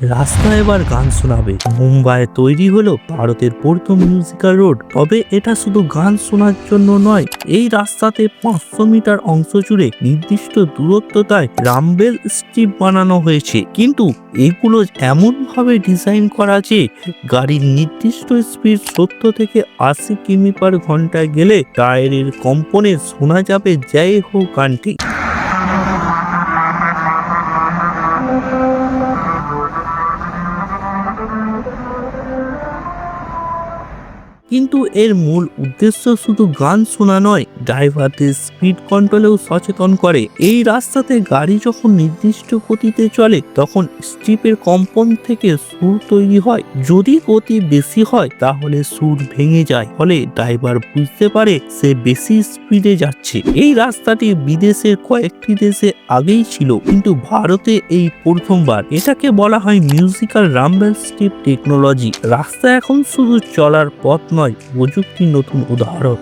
রাস্তা এবার গান শোনাবে। মুম্বাইয়ে তৈরি হলো ভারতের প্রথম মিউজিক্যাল রোড। তবে এটা শুধু গান শোনার জন্য নয়, এই রাস্তাতে 500 মিটার অংশ জুড়ে নির্দিষ্ট দূরত্বতায় রামবেল স্ট্রিপ বানানো হয়েছে। কিন্তু এগুলো এমন ভাবে ডিজাইন করা যে গাড়ির নির্দিষ্ট স্পিড 70 থেকে 80 কিমি/ঘন্টায় গেলে টায়ারের কম্পনে শোনা যাবে জয় হো গানটি। কিন্তু এর মূল উদ্দেশ্য শুধু গান শোনা নয়, ড্রাইভারদের স্পিড কন্ট্রোলেও সচেতন করে। এই রাস্তাতে গাড়ি যখন নির্দিষ্ট গতিতে চলে তখন স্ট্রিপের কম্পন থেকে সুর তৈরি হয়। যদি গতি বেশি হয় তাহলে সুর ভেঙে যায়, ফলে ড্রাইভার বুঝতে পারে সে বেশি স্পিডে যাচ্ছে। এই রাস্তাটি বিদেশের কয়েকটি দেশে আগেই ছিল, কিন্তু ভারতে এই প্রথমবার। এটাকে বলা হয় মিউজিক্যাল রাম্বেল স্ট্রিপ টেকনোলজি। রাস্তা এখন শুধু চলার পথ নয়, প্রযুক্তির নতুন উদাহরণ।